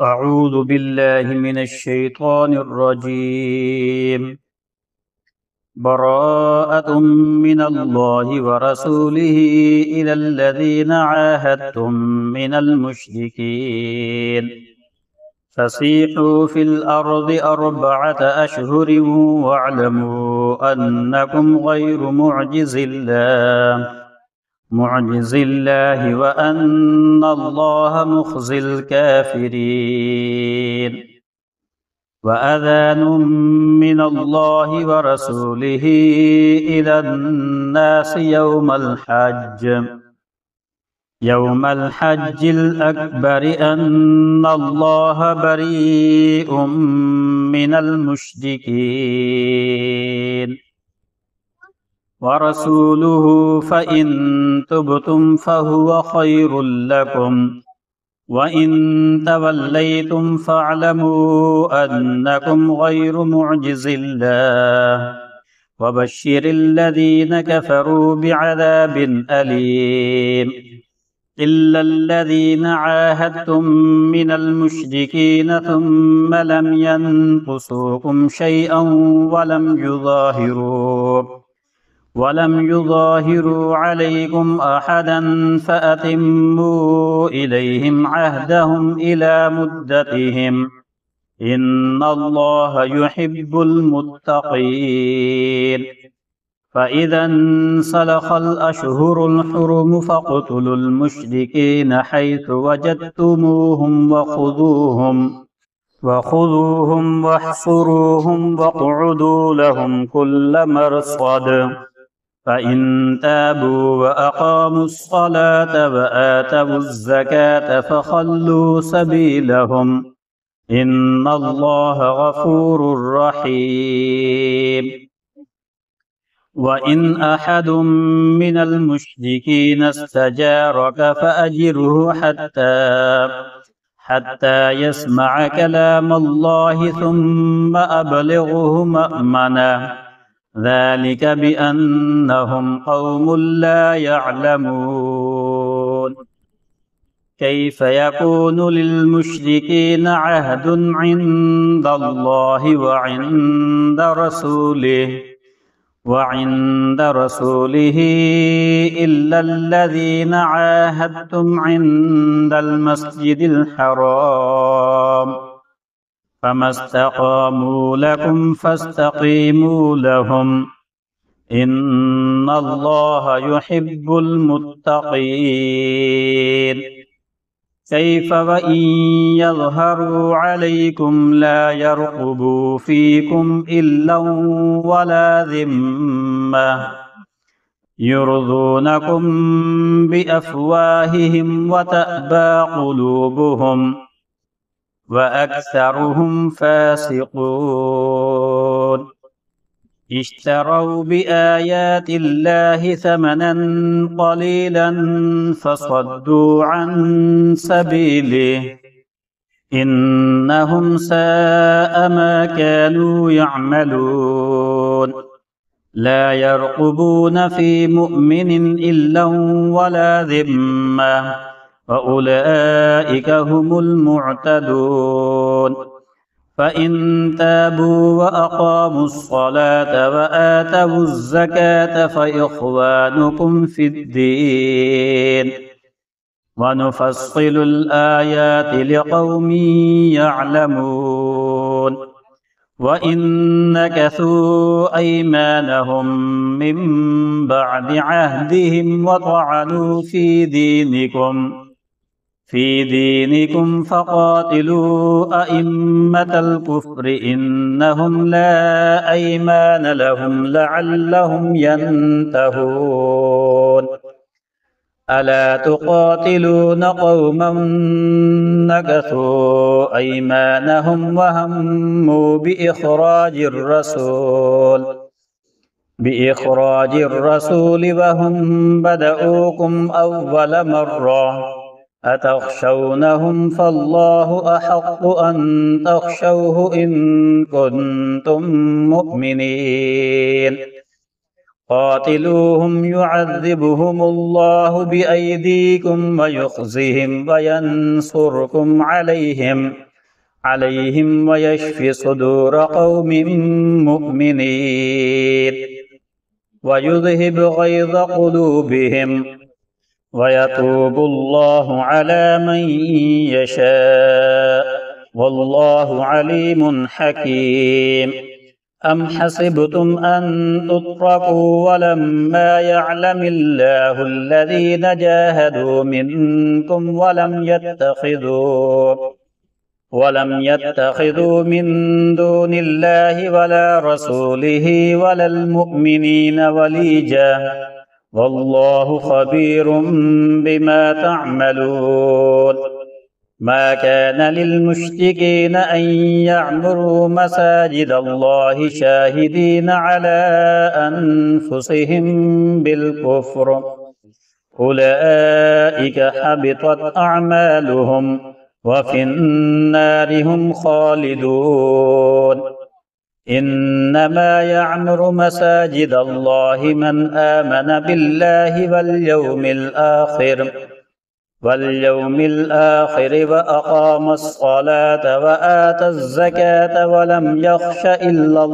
أعوذ بالله من الشيطان الرجيم. براءة من الله ورسوله إلى الذين عاهدتم من المشركين فسيحوا في الأرض 4 أشهر واعلموا أنكم غير معجز الله وأن الله مخزي الكافرين. وأذان من الله ورسوله إلى الناس يوم الحج الأكبر أن الله بريء من المشركين ورسوله فإن تبتم فهو خير لكم وإن توليتم فاعلموا أنكم غير معجز الله وبشر الذين كفروا بعذاب أليم. إلا الذين عاهدتم من المشركين ثم لم ينقصوكم شيئا ولم يظاهروا عليكم أحدا فأتموا إليهم عهدهم إلى مدتهم إن الله يحب المتقين. فإذا انسلخ الأشهر الحرم فاقتلوا المشركين حيث وجدتموهم وخذوهم واحصروهم واقعدوا لهم كل مرصد. فإن تابوا وأقاموا الصلاة وآتوا الزكاة فخلوا سبيلهم إن الله غفور رحيم. وإن أحد من المشركين استجارك فأجره حتى يسمع كلام الله ثم أبلغه مأمنه ذلك بأنهم قوم لا يعلمون. كيف يكون للمشركين عهد عند الله وعند رسوله إلا الذين عاهدتم عند المسجد الحرام فما استقاموا لكم فاستقيموا لهم إن الله يحب المتقين. كيف وإن يظهروا عليكم لا يرقبوا فيكم إلا ولا ذمة يرضونكم بأفواههم وتأبى قلوبهم وأكثرهم فاسقون. اشتروا بآيات الله ثمنا قليلا فصدوا عن سبيله إنهم ساء ما كانوا يعملون. لا يرقبون في مؤمن إلا ولا ذمة وأولئك هم المعتدون. فإن تابوا وأقاموا الصلاة وآتوا الزكاة فإخوانكم في الدين ونفصل الآيات لقوم يعلمون. وإن نكثوا أيمانهم من بعد عهدهم وطعنوا في دينكم فقاتلوا أئمة الكفر إنهم لا أيمان لهم لعلهم ينتهون. ألا تقاتلون قوما نكثوا أيمانهم وهموا بإخراج الرسول وهم بدؤوكم أول مرة أتخشونهم فالله أحق أن تخشوه إن كنتم مؤمنين. قاتلوهم يعذبهم الله بأيديكم ويخزهم وينصركم عليهم عليهم ويشفي صدور قوم مؤمنين ويذهب غيظ قلوبهم ويتوب الله على من يشاء والله عليم حكيم أم حسبتم أن تتركوا ولما يعلم الله الذين جاهدوا منكم ولم يتخذوا من دون الله ولا رسوله ولا المؤمنين وليجا والله خبير بما تعملون ما كان للمشركين أن يعمروا مساجد الله شاهدين على أنفسهم بالكفر أولئك حبطت أعمالهم وفي النار هم خالدون إنما يعمر مساجد الله من آمن بالله واليوم الآخر وأقام الصلاة وآتى الزكاة ولم يخش إلا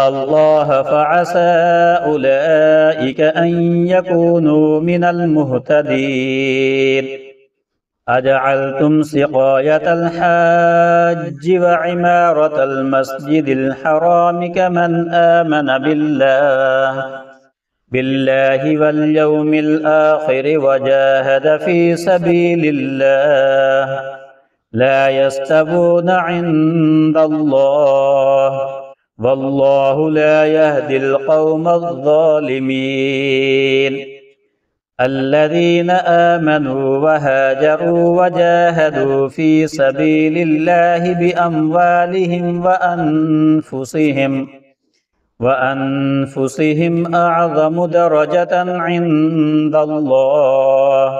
الله فعسى أولئك أن يكونوا من المهتدين أجعلتم سقاية الحاج وعمارة المسجد الحرام كمن آمن بالله واليوم الآخر وجاهد في سبيل الله لا يستوون عند الله والله لا يهدي القوم الظالمين الذين آمنوا وهاجروا وجاهدوا في سبيل الله بأموالهم وأنفسهم أعظم درجة عند الله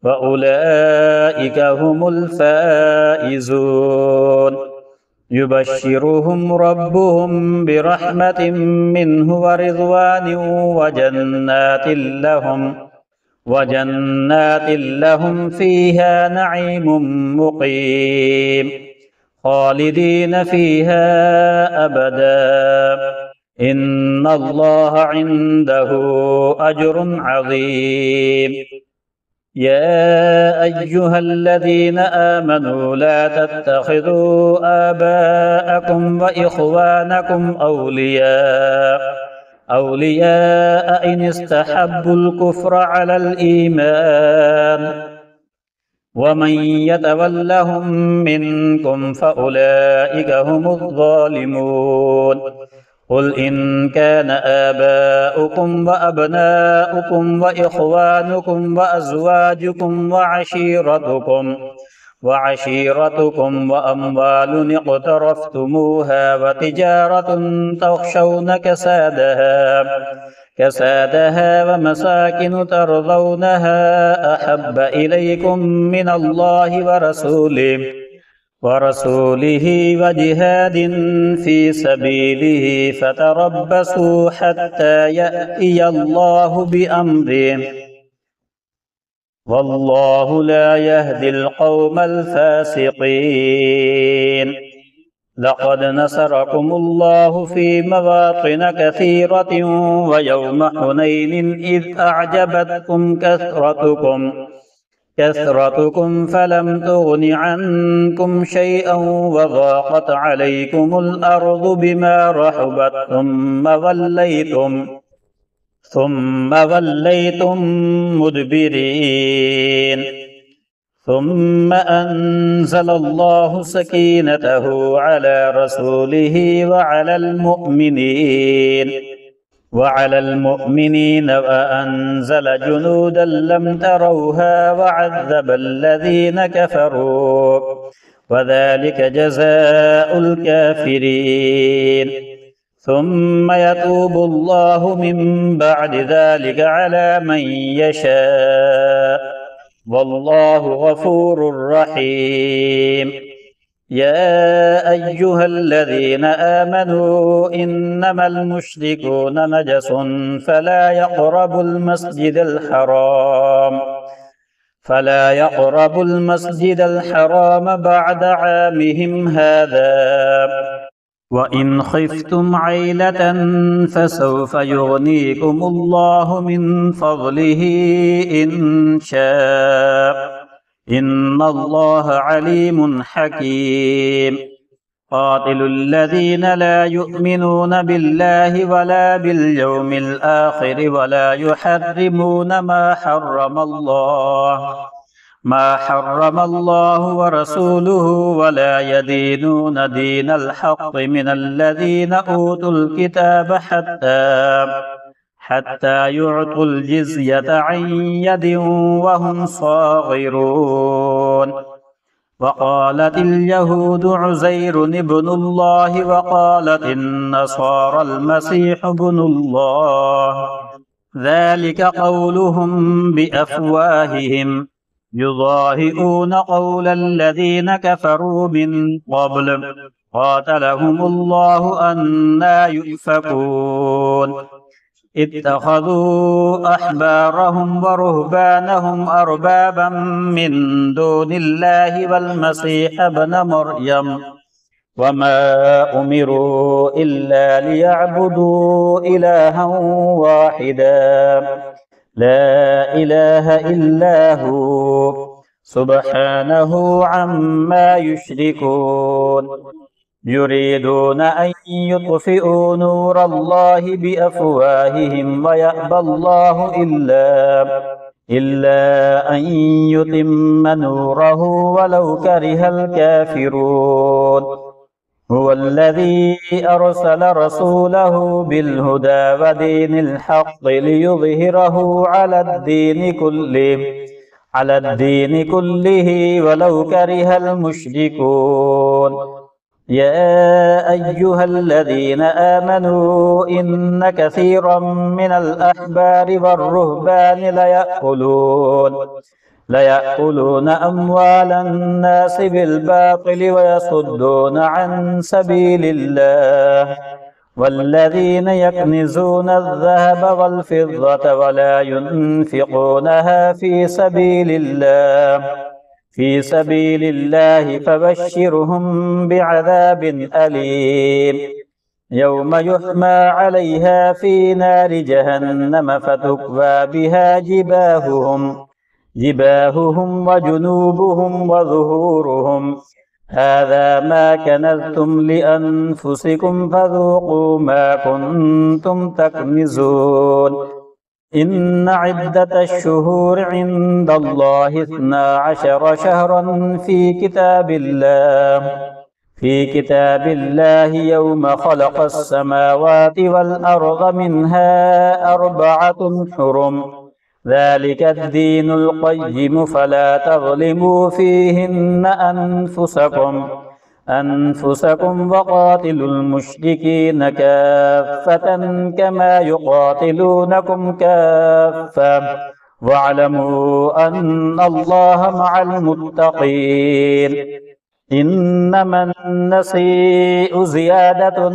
وأولئك هم الفائزون يبشرهم ربهم برحمة منه ورضوان وجنات لهم فيها نعيم مقيم خالدين فيها أبدا إن الله عنده أجر عظيم يا أيها الذين آمنوا لا تتخذوا آباءكم وإخوانكم أولياء إن استحبوا الكفر على الإيمان ومن يتولهم منكم فأولئك هم الظالمون قل إن كان آباؤكم وأبناؤكم وإخوانكم وأزواجكم وعشيرتكم وأموال اقترفتموها وتجارة تخشون كسادها ومساكن ترضونها أحب إليكم من الله ورسوله وجهاد في سبيله فتربصوا حتى يأتي الله بأمره والله لا يهدي القوم الفاسقين لقد نصركم الله في مواطن كثيرة ويوم حنين إذ أعجبتكم كثرتكم فلم تغن عنكم شيئا وضاقت عليكم الأرض بما رحبت ثم وليتم مدبرين ثم أنزل الله سكينته على رسوله وعلى المؤمنين وأنزل جنودا لم تروها وعذب الذين كفروا وذلك جزاء الكافرين ثم يتوب الله من بعد ذلك على من يشاء والله غفور رحيم يا أيها الذين آمنوا إنما المشركون نجس فلا يقربوا المسجد فلا يقربوا المسجد الحرام بعد عامهم هذا. وإن خفتم عيلة فسوف يغنيكم الله من فضله إن شاء، إن الله عليم حكيم. قاتلوا الذين لا يؤمنون بالله ولا باليوم الآخر ولا يحرمون ما حرم الله ورسوله ولا يدينون دين الحق من الذين أوتوا الكتاب حتى يعطوا الجزية عن يد وهم صاغرون. وقالت اليهود عزير ابن الله وقالت النصارى المسيح ابن الله، ذلك قولهم بأفواههم يضاهئون قول الذين كفروا من قبل قاتلهم الله أنى يؤفكون. اتخذوا أحبارهم ورهبانهم أربابا من دون الله والمسيح ابن مريم وما أمروا إلا ليعبدوا إلها واحدا لا إله إلا هو سبحانه عما يشركون. يريدون أن يطفئوا نور الله بأفواههم ويأبى الله إلا أن يتم نوره ولو كره الكافرون. هو الذي أرسل رسوله بالهدى ودين الحق ليظهره على الدين كله ولو كره المشركون. يا أيها الذين آمنوا إن كثيرا من الأحبار والرهبان ليأكلون أموال الناس بالباطل ويصدون عن سبيل الله، والذين يكنزون الذهب والفضة ولا ينفقونها في سبيل الله فبشرهم بعذاب أليم يوم يحمى عليها في نار جهنم فتكوى بها جباههم وجنوبهم وظهورهم هذا ما كنزتم لأنفسكم فذوقوا ما كنتم تكنزون. إن عدة الشهور عند الله 12 شهرا في كتاب الله يوم خلق السماوات والأرض منها 4 حرم ذلك الدين القيم فلا تظلموا فيهن أنفسكم وقاتلوا المشركين كافة كما يقاتلونكم كافة واعلموا أن الله مع المتقين. إنما النسيء زيادة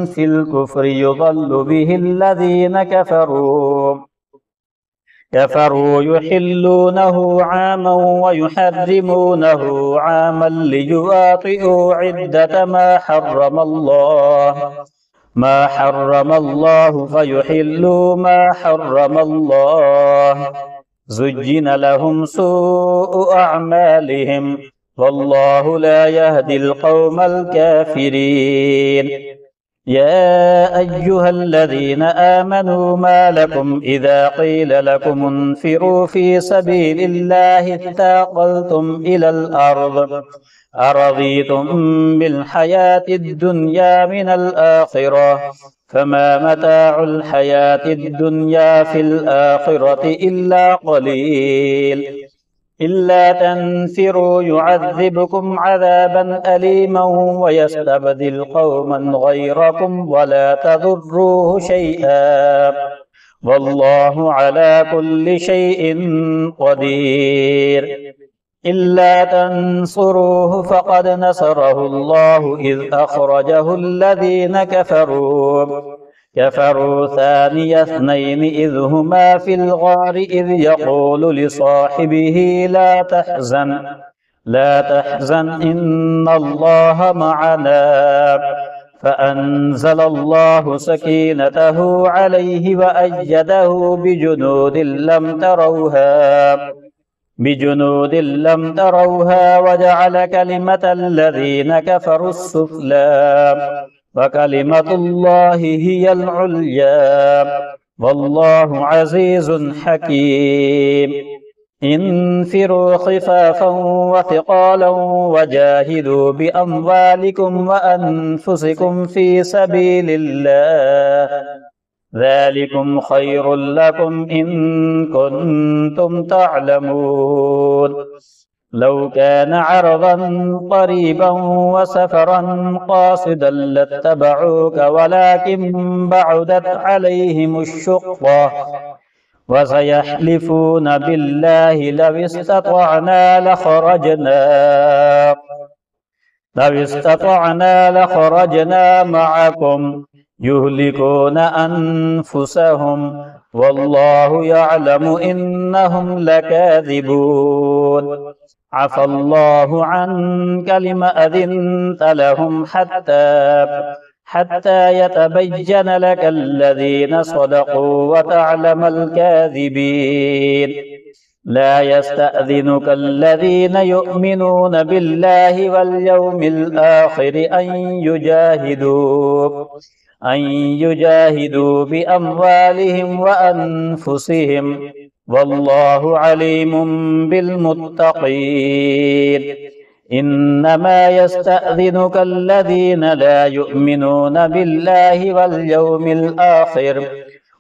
في الكفر يضل به الذين كفروا يحلونه عاما ويحرمونه عاما ليواطئوا عدة ما حرم الله فيحلوا ما حرم الله. زجن لهم سوء أعمالهم والله لا يهدي القوم الكافرين. يا أيها الذين آمنوا ما لكم إذا قيل لكم انفروا في سبيل الله اثاقلتم إلى الأرض أرضيتم بالحياة الدنيا من الآخرة فما متاع الحياة الدنيا في الآخرة إلا قليل. إلا تنفروا يعذبكم عذابا أليما ويستبدل قوما غيركم ولا تضروه شيئا والله على كل شيء قدير. إلا تنصروه فقد نصره الله إذ أخرجه الذين كفروا كفروا ثاني اثنين إذ هما في الغار إذ يقول لصاحبه لا تحزن إن الله معنا فأنزل الله سكينته عليه وأيده بجنود لم تروها وجعل كلمة الذين كفروا السفلى وكلمة الله هي العليا والله عزيز حكيم انفروا خفافا وثقالا وجاهدوا بأموالكم وأنفسكم في سبيل الله ذلكم خير لكم إن كنتم تعلمون لو كان عرضا قريبا وسفرا قاصدا لاتبعوك ولكن بعدت عليهم الشقة وسيحلفون بالله لو استطعنا لخرجنا معكم يهلكون أنفسهم والله يعلم إنهم لكاذبون عفى الله عنك لم أذنت لهم حتى يتبين لك الذين صدقوا وتعلم الكاذبين لا يستأذنك الذين يؤمنون بالله واليوم الآخر أن يجاهدوا بأموالهم وأنفسهم والله عليم بالمتقين إنما يستأذنك الذين لا يؤمنون بالله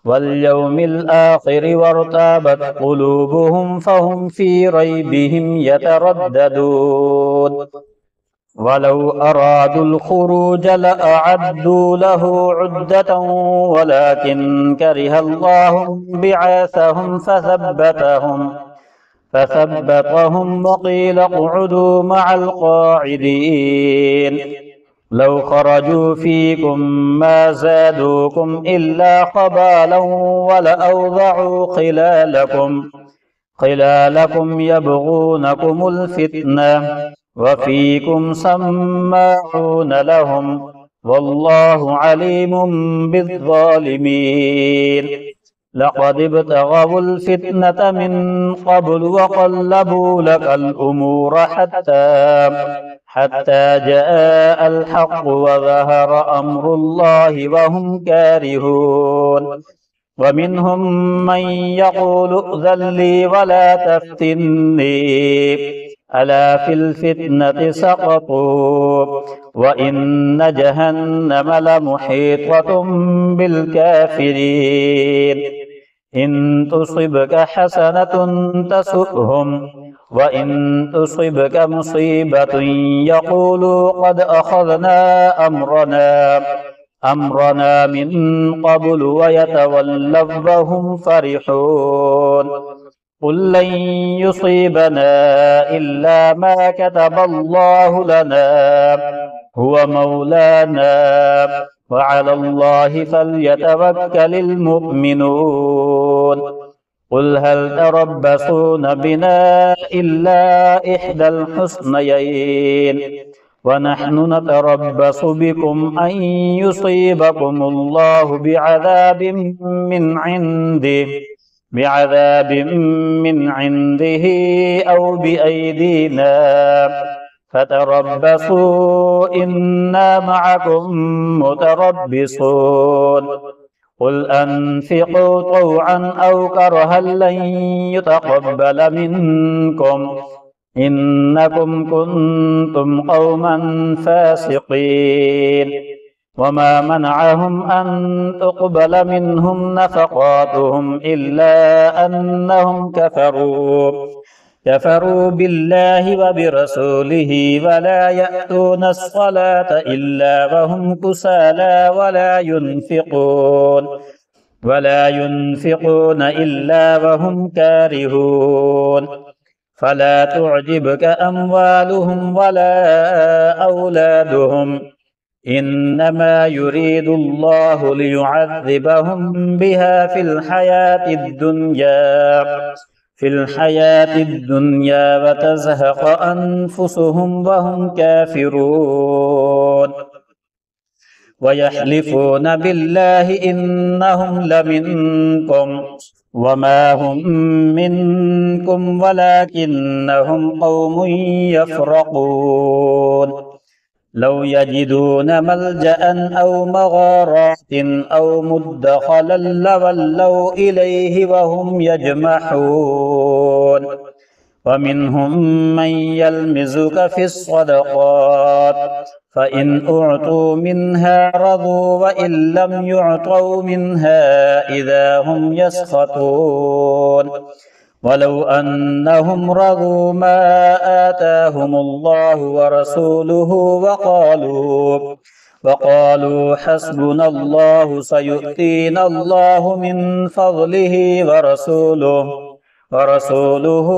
واليوم الآخر وارتابت قلوبهم فهم في ريبهم يترددون ولو أرادوا الخروج لأعدوا له عدة ولكن كره الله بعاثهم فثبتهم وقيل اقعدوا مع القاعدين لو خرجوا فيكم ما زادوكم إلا خبالا ولأوضعوا خلالكم يبغونكم الفتنة وفيكم سماعون لهم والله عليم بالظالمين لقد ابتغوا الفتنة من قبل وقلبوا لك الأمور حتى جاء الحق وظهر أمر الله وهم كارهون ومنهم من يقول ائذن لي ولا تفتني ألا في الفتنة سقطوا وإن جهنم لمحيطة بالكافرين إن تصبك حسنة تسؤهم وإن تصبك مصيبة يقولوا قد أخذنا أمرنا من قبل ويتولوا وهم فرحون قل لن يصيبنا إلا ما كتب الله لنا هو مولانا وعلى الله فليتوكل المؤمنون قل هل تربصون بنا إلا إحدى الحسنيين ونحن نتربص بكم أن يصيبكم الله بعذاب من عنده أو بأيدينا فتربصوا إنا معكم متربصون قل أنفقوا طوعا أو كرها لن يتقبل منكم إنكم كنتم قوما فاسقين وما منعهم أن تقبل منهم نفقاتهم إلا أنهم كفروا بالله وبرسوله ولا يأتون الصلاة إلا وهم كسالى ولا ينفقون إلا وهم كارهون فلا تعجبك أموالهم ولا أولادهم إنما يريد الله ليعذبهم بها في الحياة الدنيا وتزهق أنفسهم وهم كافرون ويحلفون بالله إنهم لمنكم وما هم منكم ولكنهم قوم يفرقون لو يجدون ملجأ أو مغارات أو مدخلا لولوا إليه وهم يجمحون ومنهم من يلمزك في الصدقات فإن أعطوا منها رضوا وإن لم يعطوا منها إذا هم يسخطون ولو أنهم رضوا ما آتاهم الله ورسوله وقالوا حسبنا الله سيؤتينا الله من فضله ورسوله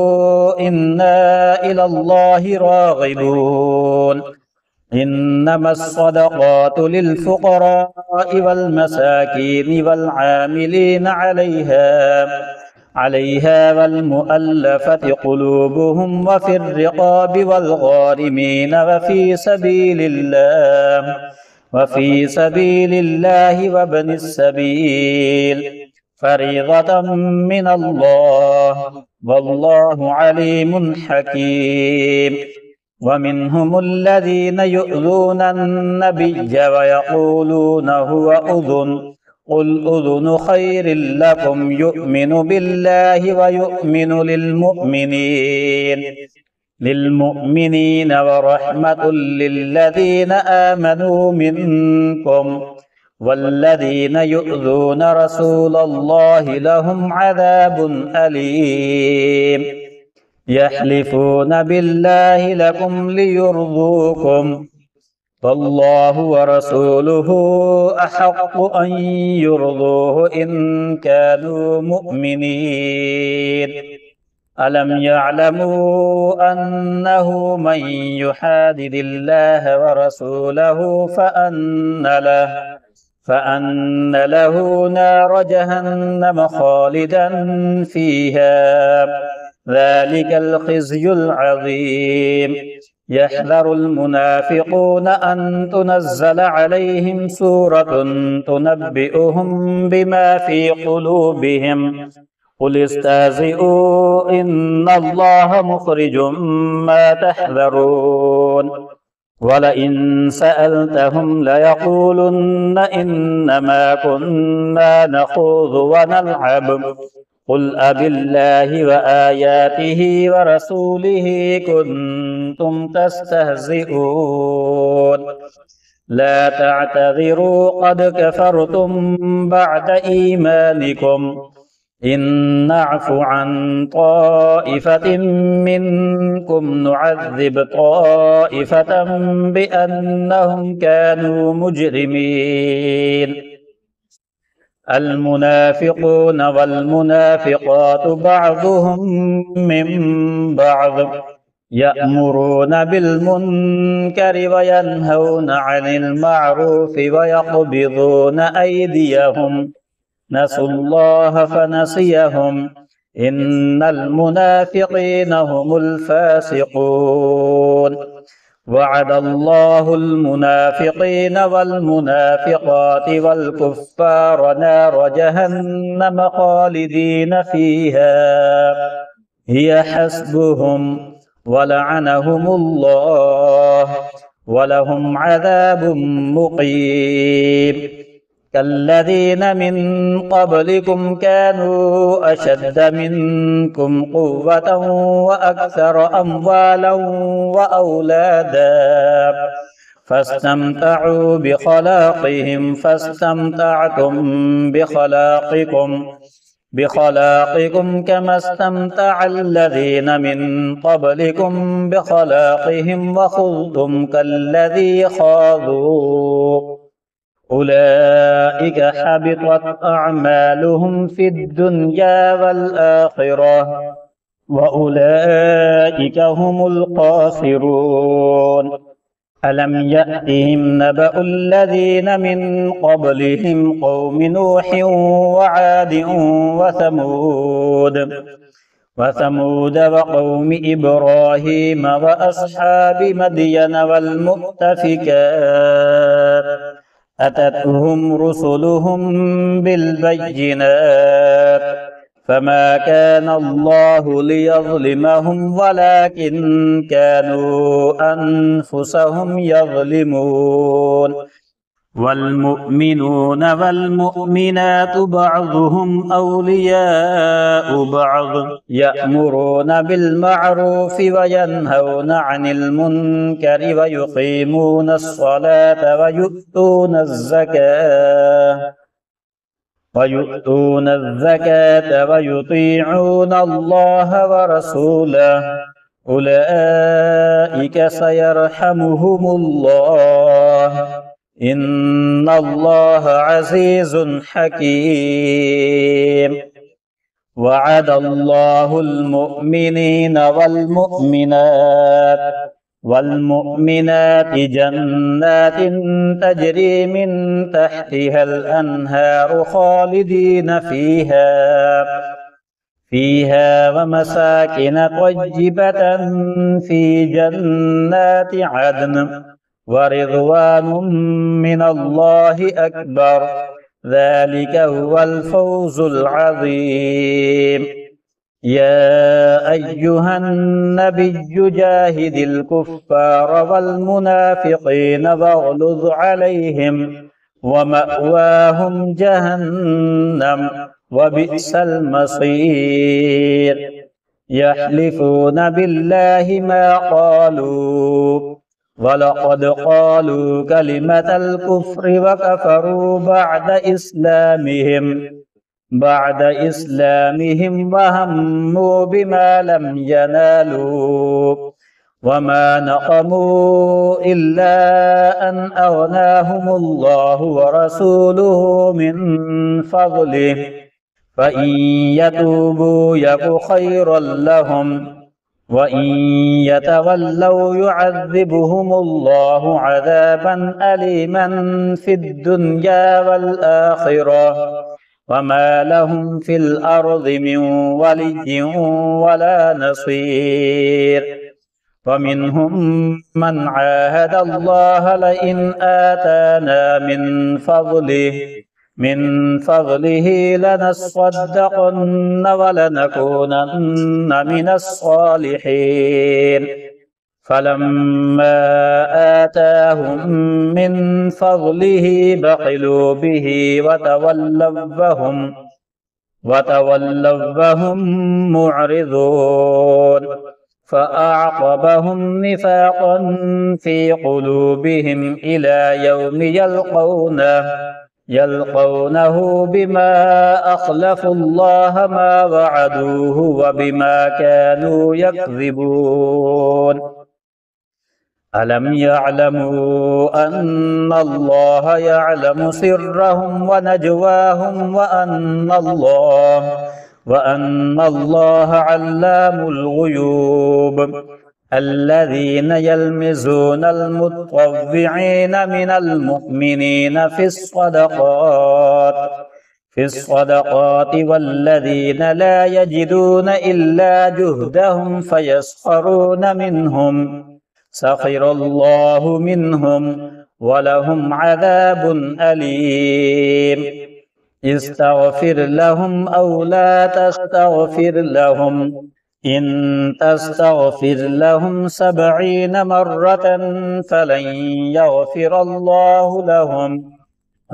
إنا إلى الله راغبون إنما الصدقات للفقراء والمساكين والعاملين عليها والمؤلفة قلوبهم وفي الرقاب والغارمين وفي سبيل الله وابن السبيل فريضة من الله والله عليم حكيم ومنهم الذين يؤذون النبي ويقولون هو أذن قل أذن خير لكم يؤمن بالله ويؤمن للمؤمنين ورحمة للذين آمنوا منكم والذين يؤذون رسول الله لهم عذاب أليم يحلفون بالله لكم ليرضوكم فالله ورسوله أحق أن يرضوه إن كانوا مؤمنين ألم يعلموا أنه من يحادد الله ورسوله فأن له نار جهنم خالدا فيها ذلك الخزي العظيم يحذر المنافقون أن تنزل عليهم سورة تنبئهم بما في قلوبهم قل استهزئوا إن الله مخرج ما تحذرون ولئن سألتهم ليقولن إنما كنا نخوض ونلعب قل أبالله وآياته ورسوله كنتم تستهزئون لا تعتذروا قد كفرتم بعد إيمانكم إن نعف عن طائفة منكم نعذب طائفة بأنهم كانوا مجرمين المنافقون والمنافقات بعضهم من بعض يأمرون بالمنكر وينهون عن المعروف ويقبضون أيديهم نسوا الله فنسيهم إن المنافقين هم الفاسقون وعد الله المنافقين والمنافقات والكفار نار جهنم خالدين فيها هي حسبهم ولعنهم الله ولهم عذاب مقيم كالذين من قبلكم كانوا أشد منكم قوة وأكثر أموالا وأولادا فاستمتعوا بخلاقهم فاستمتعتم بخلاقكم كما استمتع الذين من قبلكم بخلاقهم وخذتم كالذي خاضوا أولئك حبطت أعمالهم في الدنيا والآخرة وأولئك هم الخاسرون ألم يأتهم نبأ الذين من قبلهم قوم نوح وعاد وثمود وقوم إبراهيم وأصحاب مدين والمؤتفكات أتتهم رسلهم بالبينات فما كان الله ليظلمهم ولكن كانوا أنفسهم يظلمون والمؤمنون والمؤمنات بعضهم أولياء بعض يأمرون بالمعروف وينهون عن المنكر ويقيمون الصلاة ويؤتون الزكاة ويطيعون الله ورسوله أولئك سيرحمهم الله إن الله عزيز حكيم وعد الله المؤمنين والمؤمنات جنات تجري من تحتها الأنهار خالدين فيها ومساكن طيبة في جنات عدن ورضوان من الله أكبر ذلك هو الفوز العظيم يا أيها النبي جاهد الكفار والمنافقين واغلظ عليهم ومأواهم جهنم وبئس المصير يحلفون بالله ما قالوا ولقد قالوا كلمة الكفر وكفروا بعد إسلامهم وهموا بما لم ينالوا وما نقموا إلا أن أغناهم الله ورسوله من فضله فإن يتوبوا يك خيرا لهم وإن يتولوا يعذبهم الله عذابا أليما في الدنيا والآخرة وما لهم في الأرض من ولي ولا نصير ومنهم من عاهد الله لئن آتانا من فضله لنصدقن ولنكونن من الصالحين فلما آتاهم من فضله بخلوا به وتولوا وهم معرضون فأعقبهم نفاقا في قلوبهم إلى يوم يلقونه بما أخلفوا الله ما وعدوه وبما كانوا يكذبون ألم يعلموا أن الله يعلم سرهم ونجواهم وأن الله علام الغيوب الذين يلمزون المتطوعين من المؤمنين في الصدقات والذين لا يجدون إلا جهدهم فيسخرون منهم سخر الله منهم ولهم عذاب أليم استغفر لهم أو لا تستغفر لهم إن تستغفر لهم 70 مرة فلن يغفر الله لهم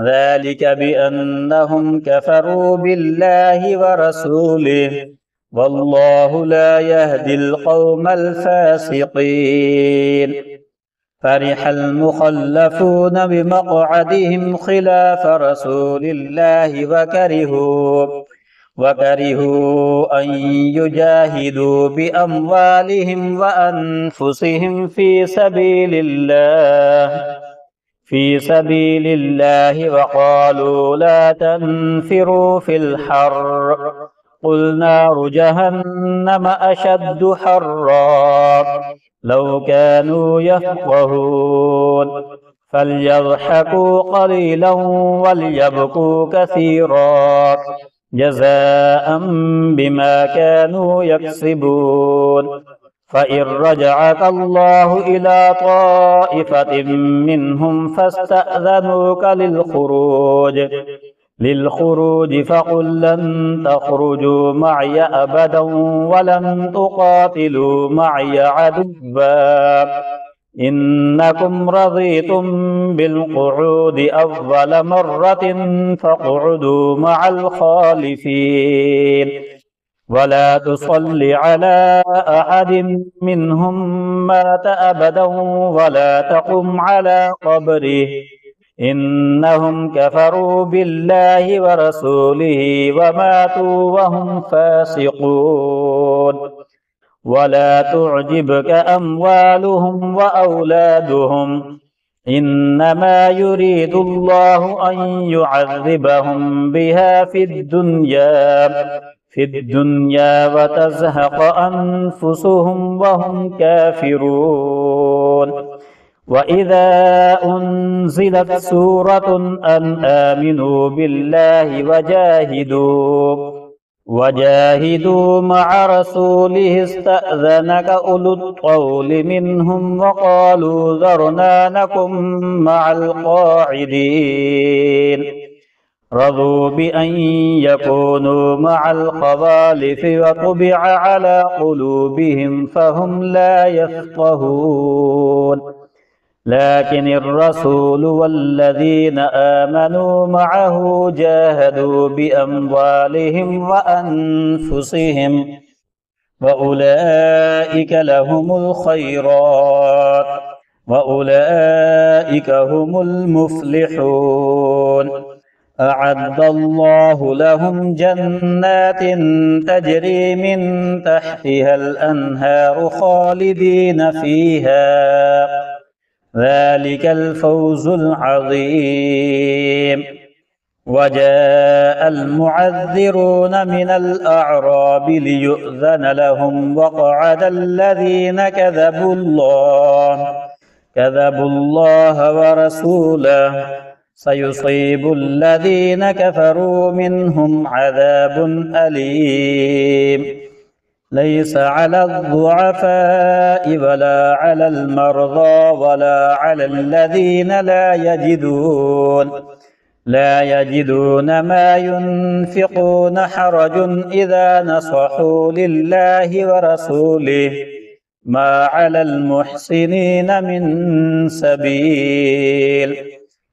ذلك بأنهم كفروا بالله ورسوله والله لا يهدي القوم الفاسقين فرح المخلفون بمقعدهم خلاف رسول الله وكرهوا أن يجاهدوا بأموالهم وأنفسهم في سبيل الله وقالوا لا تنفروا في الحر قل نار جهنم أشد حرا لو كانوا يفقهون فليضحكوا قليلا وليبكوا كثيرا جزاء بما كانوا يكسبون. فإن رجعك الله إلى طائفة منهم فاستأذنوك للخروج فقل لن تخرجوا معي أبدا ولن تقاتلوا معي عدوا إنكم رضيتم بالقعود أول مرة فاقعدوا مع الخالفين ولا تصل على أحد منهم مات أبدا ولا تقم على قبره إنهم كفروا بالله ورسوله وماتوا وهم فاسقون. ولا تعجبك أموالهم وأولادهم إنما يريد الله أن يعذبهم بها في الدنيا وتزهق أنفسهم وهم كافرون. وإذا أنزلت سورة أن آمنوا بالله وجاهدوا مع رسوله استأذنك أولو الطول منهم وقالوا ذرنا نكن مع القاعدين رضوا بأن يكونوا مع الخوالف وطبع على قلوبهم فهم لا يفقهون. لكن الرسول والذين آمنوا معه جاهدوا بأموالهم وأنفسهم وأولئك لهم الخيرات وأولئك هم المفلحون. أعد الله لهم جنات تجري من تحتها الأنهار خالدين فيها ذلك الفوز العظيم. وجاء المعذرون من الأعراب ليؤذن لهم وقعد الذين كذبوا الله ورسوله سيصيب الذين كفروا منهم عذاب أليم. ليس على الضعفاء ولا على المرضى ولا على الذين لا يجدون ما ينفقون حرج إذا نصحوا لله ورسوله ما على المحسنين من سبيل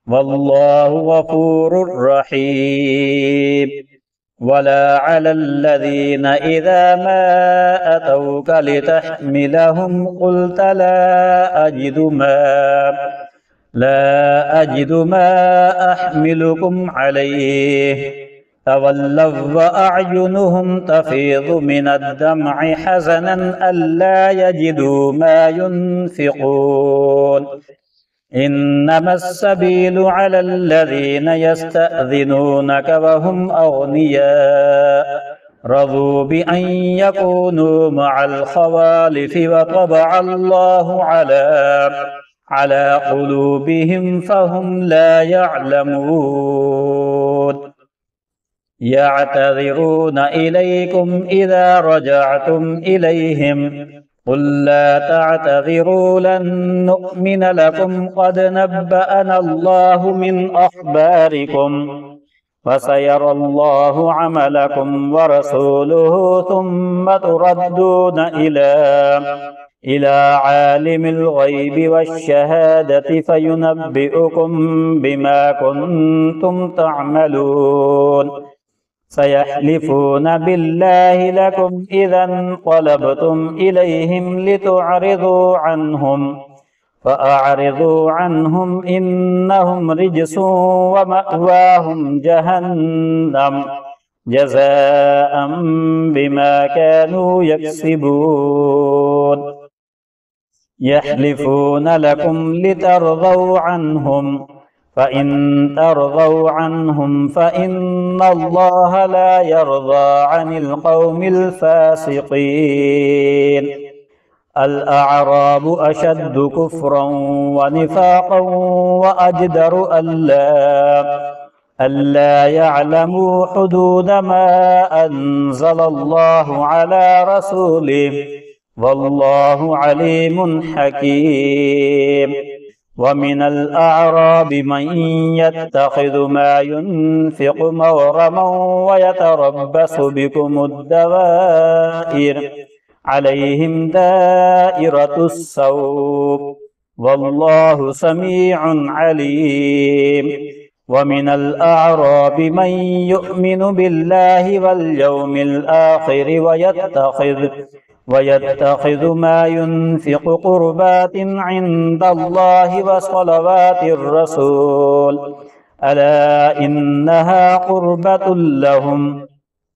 والله غفور رحيم. ولا على الذين إذا ما أتوك لتحملهم قلت لا أجد ما أحملكم عليه تولوا وأعينهم تفيض من الدمع حزنا ألا يجدوا ما ينفقون. إنما السبيل على الذين يستأذنونك وهم أغنياء رضوا بأن يكونوا مع الخوالف وطبع الله على قلوبهم فهم لا يعلمون. يعتذرون إليكم إذا رجعتم إليهم قل لا تعتذروا لن نؤمن لكم قد نبأنا الله من أخباركم وسيرى الله عملكم ورسوله ثم تردون إلى عالم الغيب والشهادة فينبئكم بما كنتم تعملون. سيحلفون بالله لكم إذا انقلبتم إليهم لتعرضوا عنهم فأعرضوا عنهم إنهم رجس ومأواهم جهنم جزاء بما كانوا يكسبون. يحلفون لكم لترضوا عنهم فإن ترضوا عنهم فإن الله لا يرضى عن القوم الفاسقين. الأعراب أشد كفرا ونفاقا وأجدر ألا يعلموا حدود ما أنزل الله على رسوله والله عليم حكيم. ومن الأعراب من يتخذ ما ينفق مغرما ويتربص بكم الدوائر عليهم دائرة السوء والله سميع عليم. ومن الأعراب من يؤمن بالله واليوم الآخر ويتخذ ما ينفق قربات عند الله وصلوات الرسول ألا إنها قربة لهم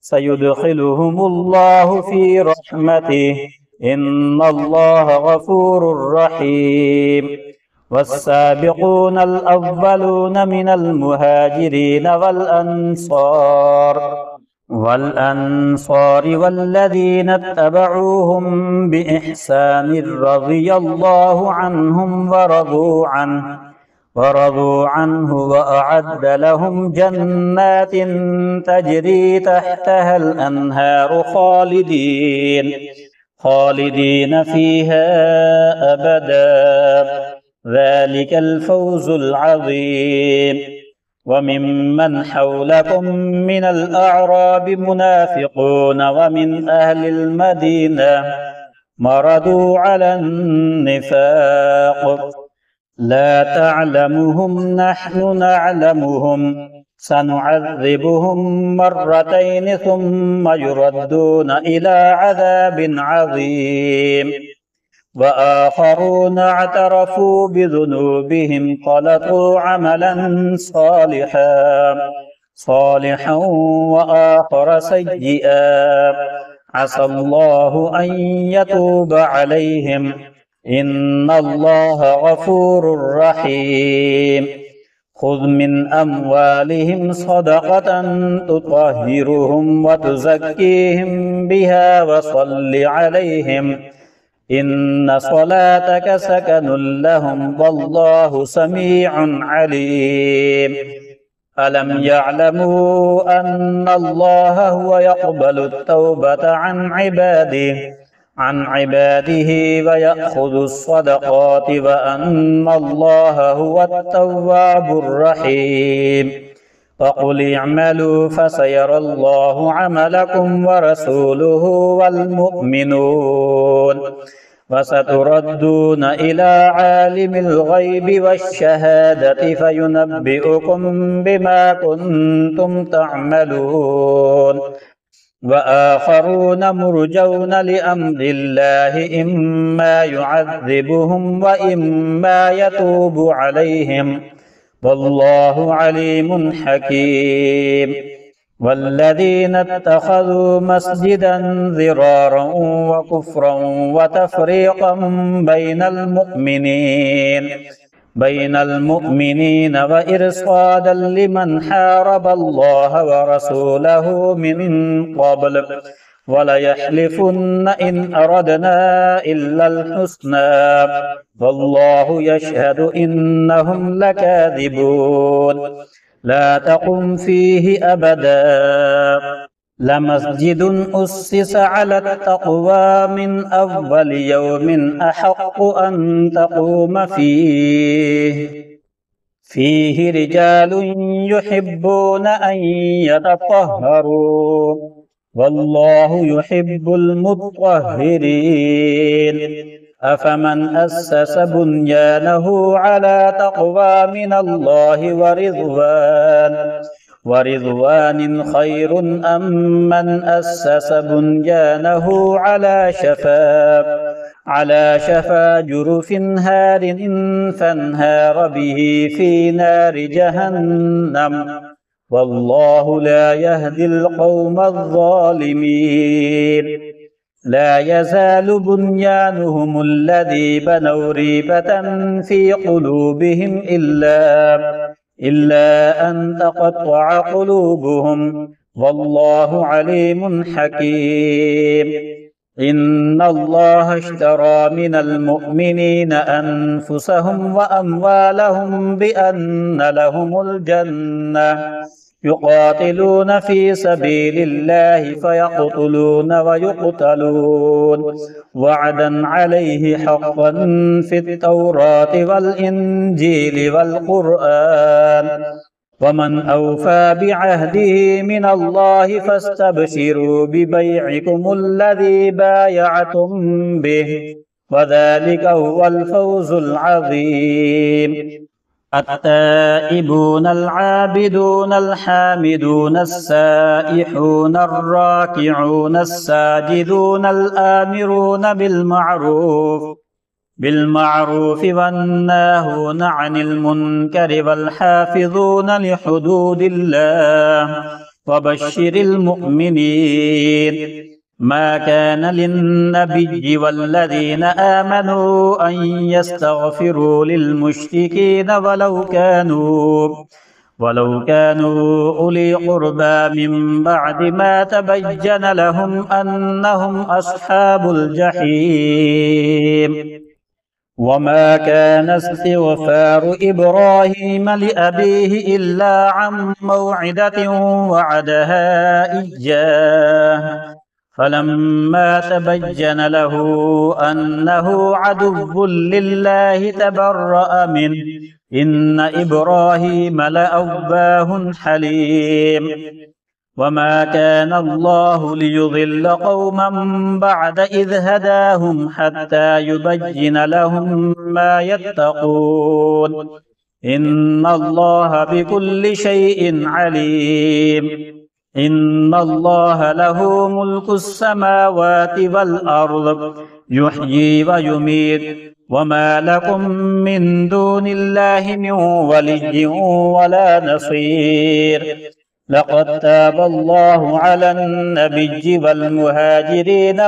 سيدخلهم الله في رحمته إن الله غفور رحيم. والسابقون الأولون من المهاجرين والأنصار والذين اتبعوهم بإحسان رضي الله عنهم ورضوا عنه وأعد لهم جنات تجري تحتها الأنهار خالدين فيها أبدا ذلك الفوز العظيم. وممن حولكم من الأعراب منافقون ومن أهل المدينة مردوا على النفاق لا تعلمهم نحن نعلمهم سنعذبهم مرتين ثم يردون إلى عذاب عظيم. وآخرون اعترفوا بذنوبهم خلطوا عملا صالحا وآخر سيئا عسى الله أن يتوب عليهم إن الله غفور رحيم. خذ من أموالهم صدقة تطهرهم وتزكيهم بها وصل عليهم إن صلاتك سكن لهم والله سميع عليم. ألم يعلموا أن الله هو يقبل التوبة عن عباده ويأخذ الصدقات وأن الله هو التواب الرحيم. فقل اعملوا فسيرى الله عملكم ورسوله والمؤمنون وستردون إلى عالم الغيب والشهادة فينبئكم بما كنتم تعملون. وآخرون مرجون لأمر الله إما يعذبهم وإما يتوب عليهم والله عليم حكيم. والذين اتخذوا مسجدا ضرارا وكفرا وتفريقا بين المؤمنين وإرصادا لمن حارب الله ورسوله من قبل وليحلفن إن أردنا إلا الحسنى والله يشهد إنهم لكاذبون. لا تقم فيه أبدا لمسجد أسس على التقوى من أول يوم أحق أن تقوم فيه رجال يحبون أن يتطهروا والله يحب المطهرين. أفمن أسس بنيانه على تقوى من الله ورضوان خير أم من أسس بنيانه على شفا جرف هار فانهار به في نار جهنم والله لا يهدي القوم الظالمين. لا يزال بنيانهم الذي بنوا ريبة في قلوبهم إلا أن تقطع قلوبهم والله عليم حكيم. إن الله اشترى من المؤمنين أنفسهم وأموالهم بأن لهم الجنة يقاتلون في سبيل الله فيقتلون ويقتلون وعدا عليه حقا في التوراة والإنجيل والقرآن ومن أوفى بعهده من الله فاستبشروا ببيعكم الذي بايعتم به وذلك هو الفوز العظيم. التائبون العابدون الحامدون السائحون الراكعون الساجدون الآمرون بالمعروف والناهون عن المنكر والحافظون لحدود الله وبشر المؤمنين. ما كان للنبي والذين آمنوا أن يستغفروا للمشركين ولو كانوا أولي قربى من بعد ما تبين لهم أنهم أصحاب الجحيم. وما كان استغفار إبراهيم لأبيه إلا عن موعدة وعدها إياه فلما تبين له أنه عدو لله تبرأ منه إن إبراهيم لأواه حليم. وما كان الله ليضل قوما بعد إذ هداهم حتى يبين لهم ما يتقون إن الله بكل شيء عليم. إن الله له ملك السماوات والأرض يحيي ويميت وما لكم من دون الله من ولي ولا نصير. لقد تاب الله على النبي والمهاجرين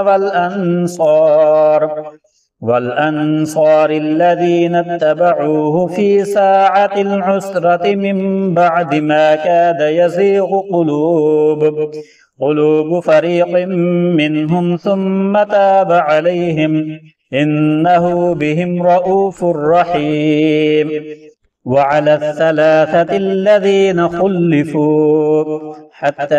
والأنصار الذين اتبعوه في ساعة العسرة من بعد ما كاد يزيغ قلوب فريق منهم ثم تاب عليهم إنه بهم رءوف رحيم. وعلى الثلاثة الذين خلفوا حتى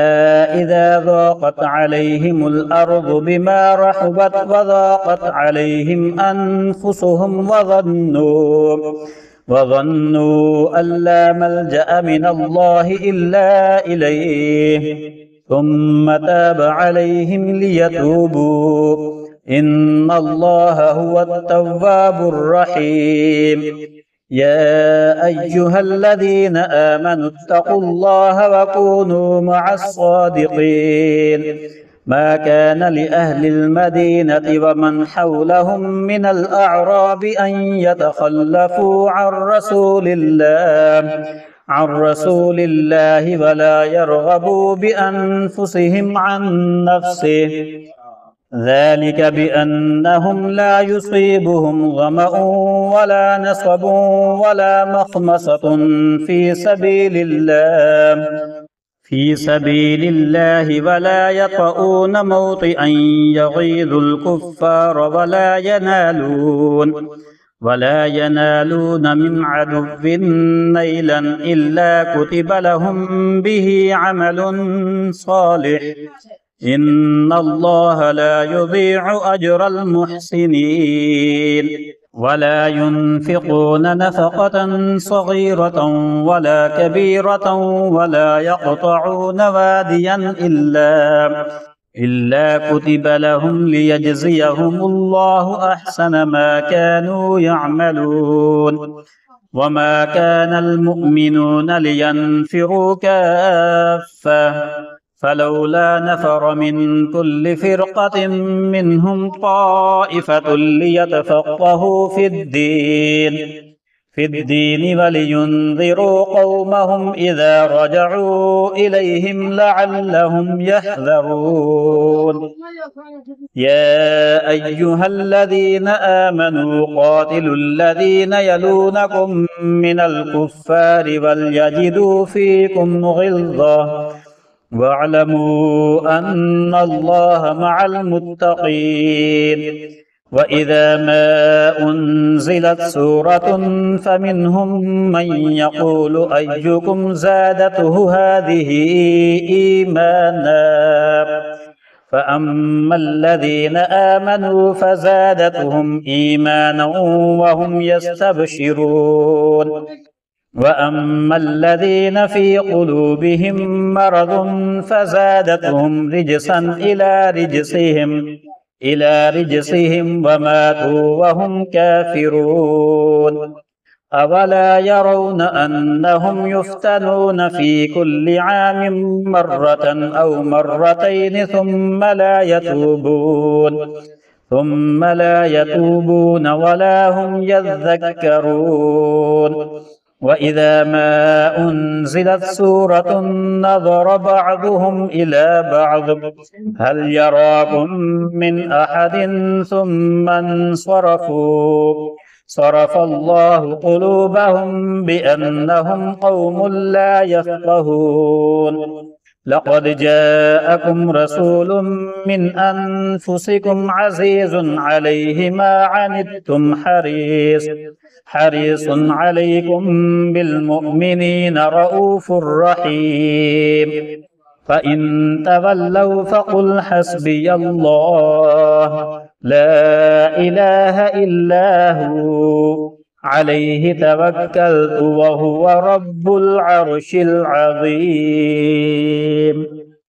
إذا ضاقت عليهم الأرض بما رحبت وضاقت عليهم أنفسهم وظنوا أن لا ملجأ من الله إلا إليه ثم تاب عليهم ليتوبوا إن الله هو التواب الرحيم. يا أيها الذين آمنوا اتقوا الله وكونوا مع الصادقين. ما كان لأهل المدينة ومن حولهم من الأعراب أن يتخلفوا عن رسول الله ولا يرغبوا بأنفسهم عن نفسه ذلك بأنهم لا يصيبهم ظمأ ولا نصب ولا مخمصة في سبيل الله ولا يطؤون موطئا يغيظ الكفار ولا ينالون من عدو نيلا إلا كتب لهم به عمل صالح إن الله لا يضيع أجر المحسنين. ولا ينفقون نفقة صغيرة ولا كبيرة ولا يقطعون واديا إلا كتب لهم ليجزيهم الله أحسن ما كانوا يعملون. وما كان المؤمنون لينفروا كافة فلولا نفر من كل فرقة منهم طائفة ليتفقهوا في الدين ولينذروا قومهم إذا رجعوا إليهم لعلهم يحذرون. يا أيها الذين آمنوا قاتلوا الذين يلونكم من الكفار وليجدوا فيكم غلظة واعلموا أن الله مع المتقين. وإذا ما أنزلت سورة فمنهم من يقول أيكم زادته هذه إيمانا فأما الذين آمنوا فزادتهم إيمانا وهم يستبشرون وأما الذين في قلوبهم مرض فزادتهم رجسا إلى رجسهم وماتوا وهم كافرون. أولا يرون أنهم يفتنون في كل عام مرة أو مرتين ثم لا يتوبون ولا هم يذكرون. وإذا ما أنزلت سورة نظر بعضهم إلى بعض هل يراكم من أحد ثم انصرفوا صرف الله قلوبهم بأنهم قوم لا يفقهون. لقد جاءكم رسول من أنفسكم عزيز عليه ما عنتم حريص عليكم بالمؤمنين رؤوف رحيم. فإن تولوا فقل حسبي الله لا إله إلا هو عليه توكلت وهو رب العرش العظيم.